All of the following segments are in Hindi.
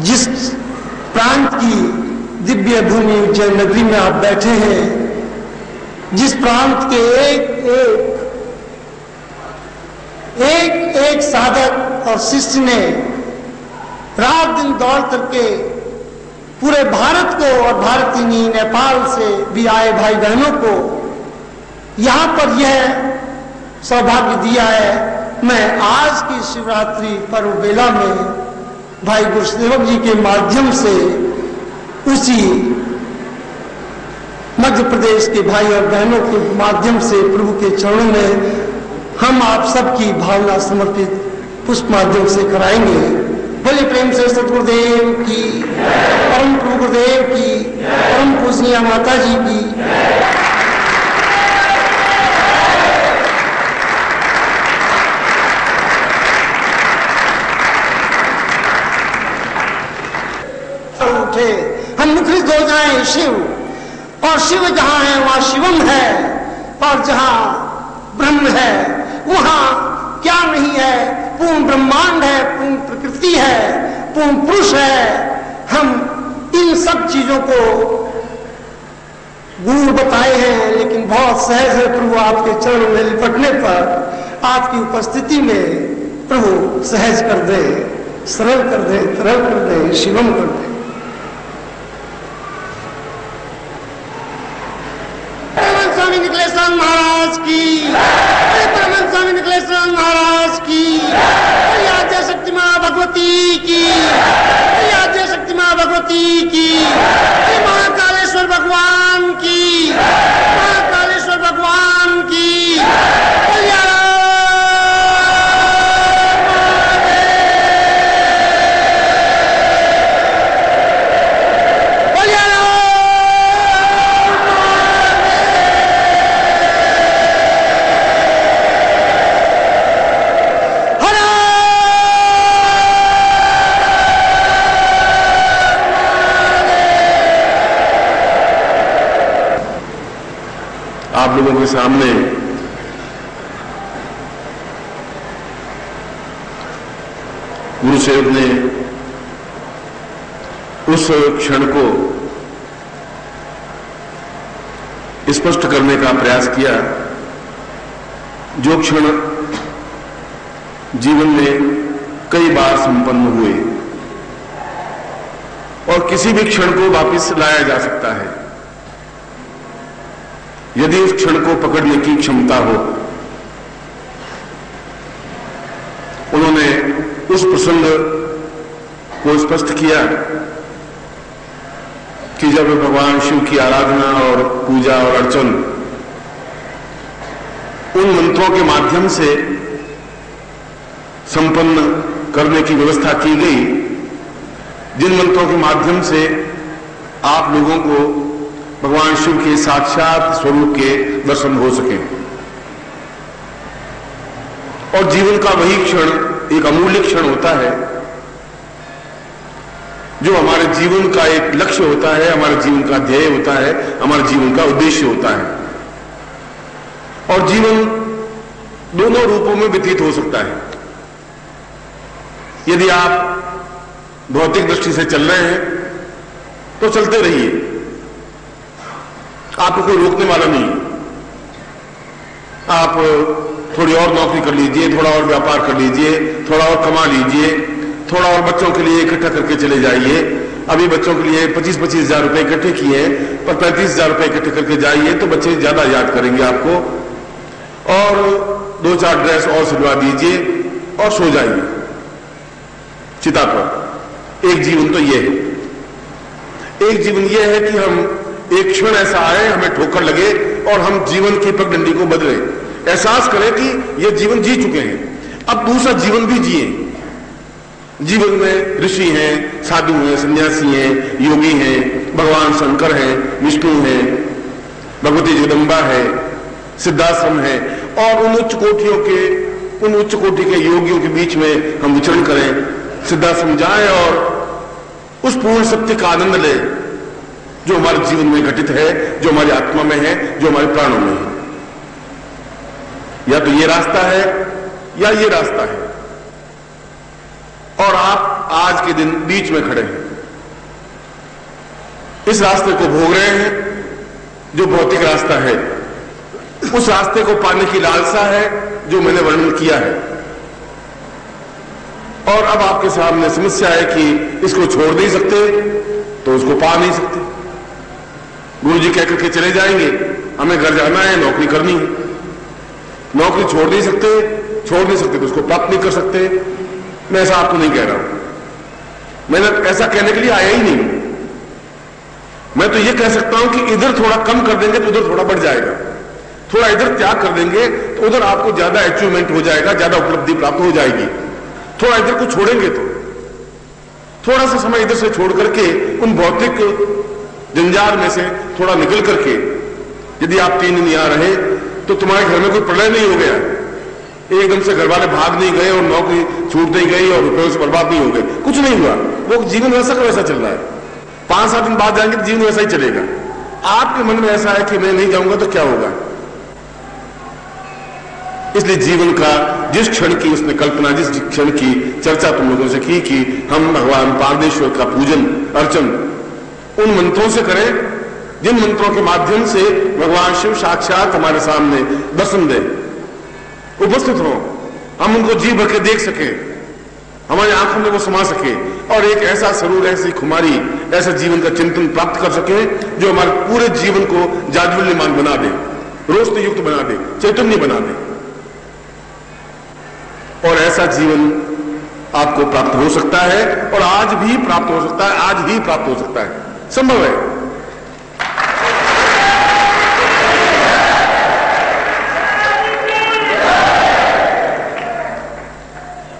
जिस प्रांत की दिव्य भूमि उज्जैन नगरी में आप बैठे हैं, जिस प्रांत के एक साधक और शिष्य ने रात दिन दौड़ करके पूरे भारत को और भारत ही नहीं नेपाल से भी आए भाई बहनों को यहां पर यह सौभाग्य दिया है। मैं आज की शिवरात्रि पर्व बेला में भाई गुरुसेवक जी के माध्यम से उसी मध्य प्रदेश के भाई और बहनों के माध्यम से प्रभु के चरणों में हम आप सबकी भावना समर्पित पुष्प माध्यम से कराएंगे। बोलिए प्रेम से सतगुरुदेव की, परम प्रभु गुरुदेव की, परम पूजनीय माता जी की। उठे हम मुखरित हो जाएं शिव, और शिव जहां है वहां शिवम है, और जहां ब्रह्म है वहां क्या नहीं है, पूर्ण ब्रह्मांड है, पूर्ण प्रकृति है, पूर्ण पुरुष है। हम इन सब चीजों को गुरु बताए हैं, लेकिन बहुत सहज है प्रभु आपके चरणों में लिपटने पर, आपकी उपस्थिति में प्रभु सहज कर दे, सरल कर दे, तरल कर दे, शिवम कर दे। स्वामी निकलेश्वर महाराज की, परमानंद स्वामी निकलेश्वर महाराज की, आद्य शक्ति मां भगवती की, आद्य शक्ति मां भगवती की, महाकालेश्वर भगवान की, महाकालेश्वर भगवान की। आप लोगों के सामने गुरुसेवक ने उस क्षण को स्पष्ट करने का प्रयास किया जो क्षण जीवन में कई बार संपन्न हुए, और किसी भी क्षण को वापस लाया जा सकता है यदि उस क्षण को पकड़ने की क्षमता हो। उन्होंने उस प्रसंग को स्पष्ट किया कि जब भगवान शिव की आराधना और पूजा और अर्चन उन मंत्रों के माध्यम से संपन्न करने की व्यवस्था की गई, जिन मंत्रों के माध्यम से आप लोगों को भगवान शिव के साक्षात स्वरूप के दर्शन हो सके, और जीवन का वही क्षण एक अमूल्य क्षण होता है जो हमारे जीवन का एक लक्ष्य होता है, हमारे जीवन का ध्येय होता है, हमारे जीवन का उद्देश्य होता है। और जीवन दोनों रूपों में व्यतीत हो सकता है। यदि आप भौतिक दृष्टि से चल रहे हैं तो चलते रहिए, आपको कोई रोकने वाला नहीं। आप थोड़ी और नौकरी कर लीजिए, थोड़ा और व्यापार कर लीजिए, थोड़ा और कमा लीजिए, थोड़ा और बच्चों के लिए इकट्ठा करके चले जाइए। अभी बच्चों के लिए 25-25 हजार रुपए इकट्ठे किए हैं, पर 35 हजार रुपए इकट्ठे करके जाइए तो बच्चे ज्यादा याद करेंगे आपको। और 2-4 ड्रेस और सिलवा दीजिए और सो जाइए चिता पर। एक जीवन तो यह है, एक जीवन यह है कि हम एक क्षण ऐसा आए, हमें ठोकर लगे और हम जीवन की पगडंडी को बदले, एहसास करें कि यह जीवन जी चुके हैं, अब दूसरा जीवन भी जिए। जीवन में ऋषि हैं, साधु हैं, सन्यासी हैं, योगी हैं, भगवान शंकर हैं, विष्णु हैं, भगवती जगदम्बा है, सिद्धाश्रम है, और उन उच्च कोटि के योगियों के बीच में हम विचरण करें, सिद्धाश्रम जाएं और उस पूर्ण सत्य का आनंद लें जो हमारे जीवन में घटित है, जो हमारी आत्मा में है, जो हमारे प्राणों में है। या तो ये रास्ता है या ये रास्ता है, और आप आज के दिन बीच में खड़े हैं, इस रास्ते को भोग रहे हैं जो भौतिक रास्ता है, उस रास्ते को पाने की लालसा है जो मैंने वर्णन किया है। और अब आपके सामने समस्या है कि इसको छोड़ नहीं सकते तो उसको पा नहीं सकते। गुरु जी कह करके चले जाएंगे, हमें घर जाना है, नौकरी करनी है, नौकरी छोड़ नहीं सकते तो उसको प्राप्त नहीं कर सकते। मैं ऐसा आपको नहीं कह रहा हूं, मैंने ऐसा कहने के लिए आया ही नहीं। मैं तो ये कह सकता हूं कि इधर थोड़ा कम कर देंगे तो उधर थोड़ा बढ़ जाएगा, थोड़ा इधर त्याग कर देंगे तो उधर आपको ज्यादा अचीवमेंट हो जाएगा, ज्यादा उपलब्धि प्राप्त हो जाएगी। थोड़ा इधर को छोड़ेंगे तो थोड़ा सा समय इधर से छोड़ करके उन भौतिक जंजाल में से थोड़ा निकल करके, यदि आप 3 दिन यहां रहे तो तुम्हारे घर में कोई प्रलय नहीं हो गया, एकदम से घर वाले भाग नहीं गए और नौकरी छूट नहीं गई और रुपये से बर्बाद नहीं हो गए, कुछ नहीं हुआ। वो जीवन वैसा का वैसा चल रहा है। 5-7 दिन बाद जाएंगे तो जीवन वैसा ही चलेगा। आपके मन में ऐसा है कि मैं नहीं जाऊंगा तो क्या होगा। इसलिए जीवन का जिस क्षण की उसने कल्पना, जिस क्षण की चर्चा तुम लोगों से की कि हम भगवान पारमेश्वर का पूजन अर्चन उन मंत्रों से करें जिन मंत्रों के माध्यम से भगवान शिव साक्षात हमारे सामने दर्शन दें, उपस्थित हो, हम उनको जी भर के देख सके, हमारी आंखों में वो समा सके और एक ऐसा स्वरूप, ऐसी खुमारी, ऐसा जीवन का चिंतन प्राप्त कर सके जो हमारे पूरे जीवन को जाज्वल्यमान बना दे, रोशनी युक्त बना दे, चैतन्य बना दे। और ऐसा जीवन आपको प्राप्त हो सकता है और आज भी प्राप्त हो सकता है, आज ही प्राप्त हो सकता है, संभव है।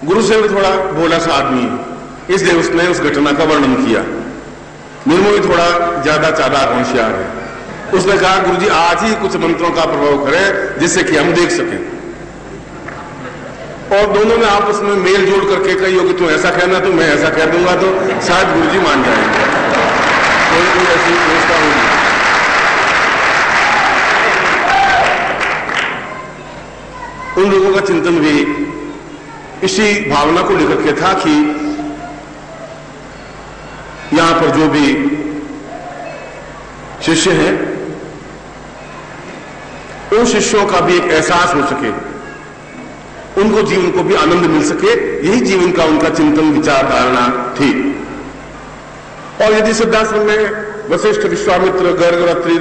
गुरु से थोड़ा भोला सा आदमी है, इसलिए उसने उस घटना का वर्णन किया। निर्मोही थोड़ा ज्यादा चालाक होशियार है, उसने कहा गुरु जी आज ही कुछ मंत्रों का प्रभाव करें जिससे कि हम देख सकें। और दोनों ने आपस में मेल जोड़ करके कही होगी तू ऐसा कहना तो मैं ऐसा कह दूंगा तो शायद गुरु जी मान जाएंगे, कोई ऐसी व्यवस्था होगी। उन लोगों का चिंतन भी इसी भावना को लेकर के था कि यहां पर जो भी शिष्य हैं उन शिष्यों का भी एक एहसास हो सके, उनको जीवन को भी आनंद मिल सके, यही जीवन का उनका चिंतन विचार धारणा थी। और यदि सिद्धाश्रम में वशिष्ठ, विश्वामित्र, गर्ग, अत्रि,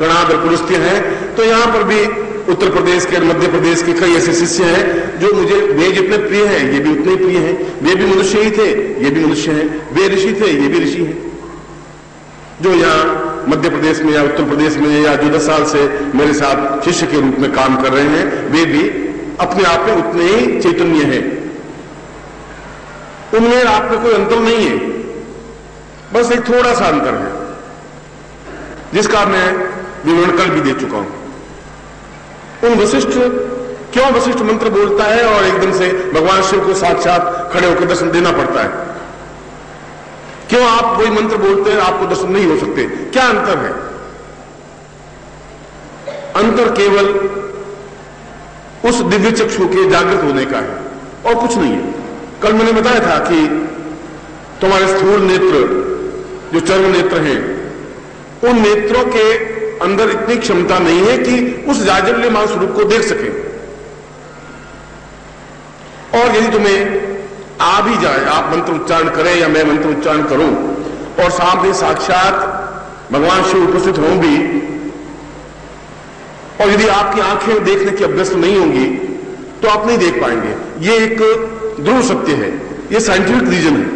कणाद और पुलस्त्य हैं तो यहां पर भी उत्तर प्रदेश के, मध्य प्रदेश के कई ऐसे शिष्य हैं जो मुझे वे जितने प्रिय हैं ये भी उतने ही प्रिय हैं। वे भी मनुष्य ही थे, ये भी मनुष्य हैं। वे ऋषि थे, ये भी ऋषि हैं। जो यहाँ मध्य प्रदेश में या उत्तर प्रदेश में या जो 10 साल से मेरे साथ शिष्य के रूप में काम कर रहे हैं, वे भी अपने आप में उतने ही चैतन्य हैं। उनमें आप में कोई अंतर नहीं है, बस एक थोड़ा सा अंतर है जिसका मैं विवरण कल भी दे चुका हूं। उन वशिष्ठ, क्यों वशिष्ठ मंत्र बोलता है और एकदम से भगवान शिव को साक्षात खड़े होकर दर्शन देना पड़ता है? क्यों आप वही मंत्र बोलते हैं आपको दर्शन नहीं हो सकते? क्या अंतर है? अंतर केवल उस दिव्य चक्षु के जागृत होने का है और कुछ नहीं है। कल मैंने बताया था कि तुम्हारे स्थूल नेत्र जो चर्म नेत्र हैं, उन नेत्रों के अंदर इतनी क्षमता नहीं है कि उस जाज्वल्यमान स्वरूप को देख सके। और यदि तुम्हें आ भी जाए, आप मंत्र उच्चारण करें या मैं मंत्र उच्चारण करूं और सामने साक्षात भगवान शिव उपस्थित हों भी, और यदि आपकी आंखें देखने की अभ्यस्त नहीं होंगी तो आप नहीं देख पाएंगे। ये एक ध्रुव सत्य है, ये साइंटिफिक रीजन है।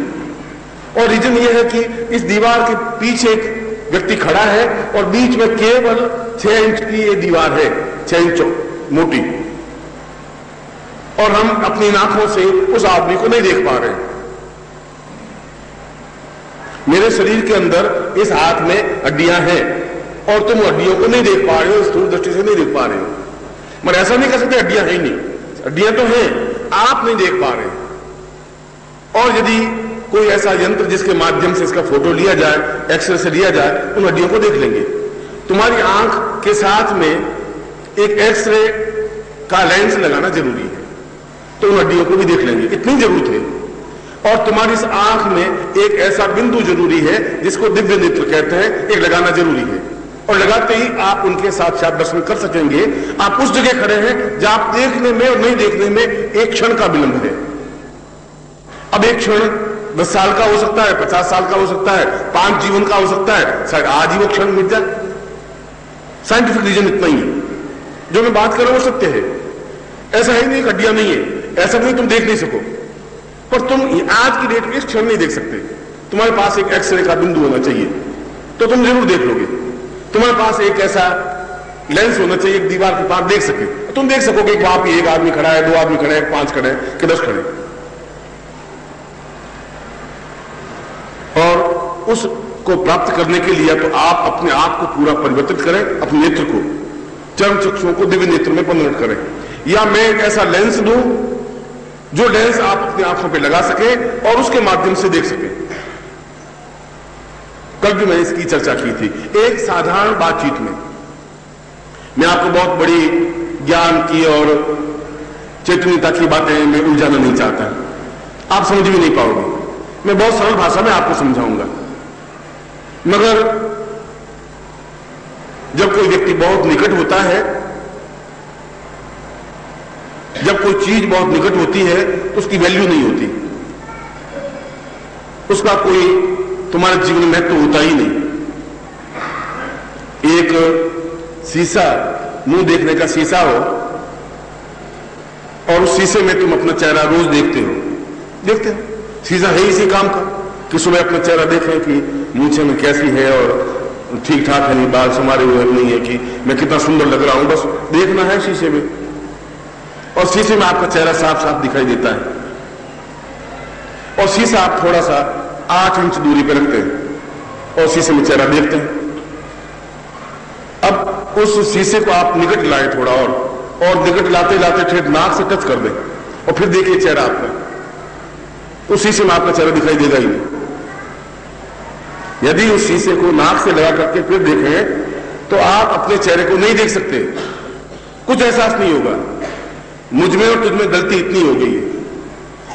और रीजन ये है कि इस दीवार के पीछे एक व्यक्ति खड़ा है और बीच में केवल 6 इंच की ये दीवार है, 6 इंच मोटी, और हम अपनी आंखों से उस आदमी को नहीं देख पा रहे। मेरे शरीर के अंदर इस हाथ में हड्डियां हैं और तुम हड्डियों को नहीं देख पा रहे हो, स्थूल दृष्टि से नहीं देख पा रहे हो। मगर ऐसा नहीं कह सकते हड्डियां हैं ही नहीं, हड्डियां तो हैं, आप नहीं देख पा रहे। और यदि कोई ऐसा यंत्र जिसके माध्यम से इसका फोटो लिया जाए, एक्सरे से लिया जाए, उन हड्डियों को देख लेंगे। तुम्हारी आंख के साथ में एक एक्सरे का लेंस लगाना जरूरी है, तो उन हड्डियों को भी देख लेंगे, इतनी जरूरत है। और तुम्हारी इस आंख में एक ऐसा बिंदु जरूरी है जिसको दिव्य नेत्र कहते हैं, एक लगाना जरूरी है। और लगाते ही आप उनके साक्षात दर्शन कर सकेंगे। आप उस जगह खड़े हैं जहां आप देखने में और नहीं देखने में एक क्षण का विलंब है। अब एक क्षण 10 साल का हो सकता है, 50 साल का हो सकता है, 5 जीवन का हो सकता है, शायद आज ही वो क्षण मिट जाए। साइंटिफिक रीजन इतना ही है। जो मैं बात कर रहा हूं वो सत्य है। ऐसा है नहीं, हड्डियां नहीं है, ऐसा नहीं तुम देख नहीं सको, पर तुम आज की डेट में इस क्षण नहीं देख सकते। तुम्हारे पास एक एक्सरे का बिंदु होना चाहिए, तो तुम जरूर देख लोगे। तुम्हारे पास एक ऐसा लेंस होना चाहिए, एक दीवार के पास देख सके, तुम देख सकोगे कि वहां पे एक आदमी खड़ा है, 2 आदमी खड़े हैं, 5 खड़े हैं कि 10 खड़े हैं। और उसको प्राप्त करने के लिए तो आप अपने आप को पूरा परिवर्तित करें, अपने नेत्र को, चर्म चक्षुओं को दिव्य नेत्र में कन्वर्ट करें। या मैं एक ऐसा लेंस दूं जो लेंस आप अपनी आंखों पे लगा सके और उसके माध्यम से देख सके। कल भी मैंने इसकी चर्चा की थी एक साधारण बातचीत में। मैं आपको बहुत बड़ी ज्ञान की और चेतनीयता की बातें मैं उलझाना नहीं चाहता, आप समझ भी नहीं पाओगे। मैं बहुत सरल भाषा में आपको समझाऊंगा। मगर जब कोई व्यक्ति बहुत निकट होता है, जब कोई चीज बहुत निकट होती है तो उसकी वैल्यू नहीं होती, उसका कोई तुम्हारे जीवन में महत्व होता ही नहीं। एक शीशा, मुंह देखने का शीशा हो और उस शीशे में तुम अपना चेहरा रोज देखते हो। शीशा है इसी काम का कि सुबह अपना चेहरा देखें कि मूंछे में कैसी है और ठीक ठाक है, नहीं बाल संवारे हुए नहीं है, कि मैं कितना सुंदर लग रहा हूं, बस देखना है शीशे में। और शीशे में आपका चेहरा साफ साफ दिखाई देता है। और शीशा आप थोड़ा सा 8 इंच दूरी पर रखते हैं और शीशे में चेहरा देखते हैं। अब उस शीशे को आप निकट लाए थोड़ा और निकट लाते लाते ठेठ नाक से टच कर दें और फिर देखिए चेहरा आपका, उस शीशे में आपका चेहरा दिखाई देगा ही नहीं। यदि उस शीशे को नाक से लगा करके फिर देखें तो आप अपने चेहरे को नहीं देख सकते, कुछ एहसास नहीं होगा। मुझमें और तुझमें गलती इतनी हो गई है,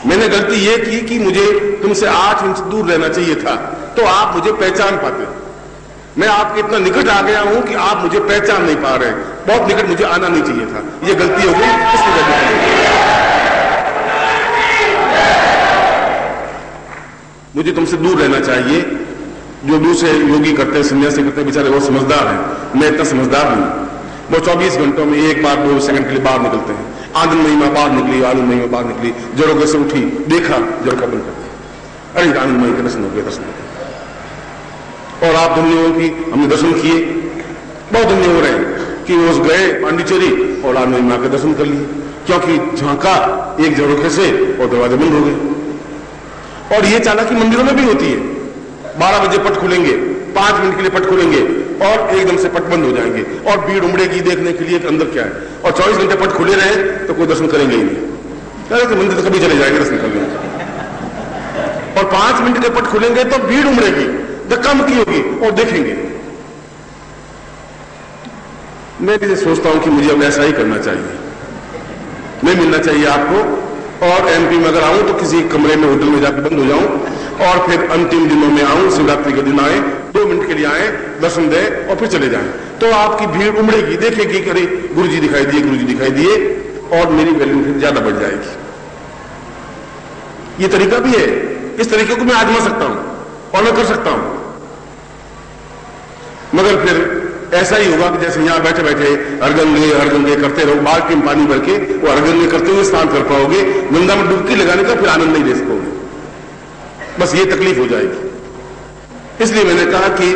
मैंने गलती यह की कि मुझे तुमसे 8 इंच दूर रहना चाहिए था तो आप मुझे पहचान पाते। मैं आपके इतना निकट आ गया हूं कि आप मुझे पहचान नहीं पा रहे। बहुत निकट मुझे आना नहीं चाहिए था, यह गलती हो गई, इसलिए गलती। मुझे तुमसे दूर रहना चाहिए। जो दूसरे योगी करते हैं, सन्यासी करते हैं, बेचारे बहुत समझदार हैं, मैं इतना समझदार नहीं। वो 24 घंटों में 1 बार 2 सेकंड के लिए बाहर निकलते हैं। आनंद महिमा बाहर निकली, आनंद महिमा बाहर निकली, जड़ों कैसे उठी, देखा, जड़ का बंद कर दिया, अरे आनंद मई के दर्शन हो गए, दर्शन हो गए। और आप धन्य हो कि हमने दर्शन किए, बहुत धन्य हो रहे हैं कि वो गए पांडिचेरी और आनंद महिमा के दर्शन कर लिए, क्योंकि झांका एक झरोखे से और दरवाजे बंद हो गए। और ये चालाकी मंदिरों में भी होती है। 12 बजे पट खुलेंगे, 5 मिनट के लिए पट खुलेंगे और एकदम से पट बंद हो जाएंगे और भीड़ उमड़ेगी देखने के लिए कि अंदर क्या है। और 24 घंटे पट खुले रहे तो कोई दर्शन करेंगे ही नहीं, तो मंदिर तो कभी चले जाएंगे दर्शन करने। और 5 मिनट के पट खुलेंगे तो भीड़ उमड़ेगी, धक्का मुक्की होगी और देखेंगे। मैं भी सोचता हूं कि मुझे अब ऐसा ही करना चाहिए, मैं मिलना चाहिए आपको। और एमपी में अगर आऊं तो किसी कमरे में होटल में जाकर बंद हो जाऊं और फिर अंतिम दिनों में आऊं, शिवरात्रि के दिन आए, 2 मिनट के लिए आए, दर्शन दें और फिर चले जाएं, तो आपकी भीड़ उमड़ेगी, देखेगी कि अरे गुरुजी दिखाई दिए, गुरुजी दिखाई दिए, और मेरी वैल्यू फिर ज्यादा बढ़ जाएगी। ये तरीका भी है, इस तरीके को मैं आजमा सकता हूं और मैं कर सकता हूं। मगर फिर ऐसा ही होगा कि जैसे यहां बैठे बैठे हरगंगे करते रहो, बाल्टी में पानी भर के वो हरगंगे करते हुए स्नान कर पाओगे, गंगा में डुबकी लगाने का फिर आनंद नहीं ले सकोगे, बस ये तकलीफ हो जाएगी। इसलिए मैंने कहा कि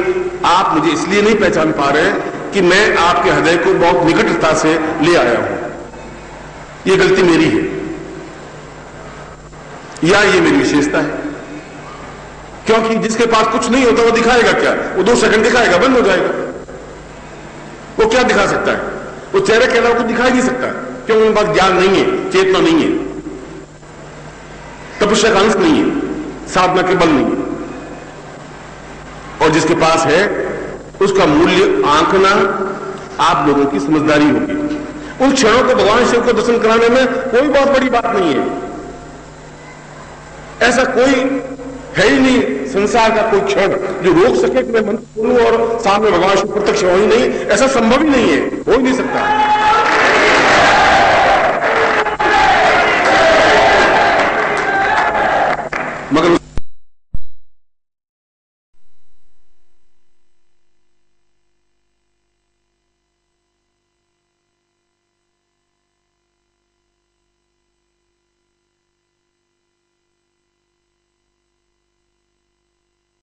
आप मुझे इसलिए नहीं पहचान पा रहे कि मैं आपके हृदय को बहुत निकटता से ले आया हूं, ये गलती मेरी है या ये मेरी विशेषता है। क्योंकि जिसके पास कुछ नहीं होता वो दिखाएगा क्या? वो 2 सेकंड दिखाएगा, बंद हो जाएगा। वो क्या दिखा सकता है? वो चेहरे के अलावा कुछ दिखा ही नहीं सकता, क्योंकि उनके पास ज्ञान नहीं है, चेतना नहीं है, तपस्या का अंश नहीं है। साधना के बल नहीं है। और जिसके पास है उसका मूल्य आंकना आप लोगों की समझदारी होगी। उन क्षणों को भगवान शिव को दर्शन कराने में कोई बहुत बड़ी बात नहीं है। ऐसा कोई है ही नहीं संसार का कोई क्षण जो रोक सके कि मैं मंत्र बोलूं और सामने भगवान शिव प्रत्यक्ष हो ही नहीं। ऐसा संभव ही नहीं है, हो ही नहीं सकता। मगर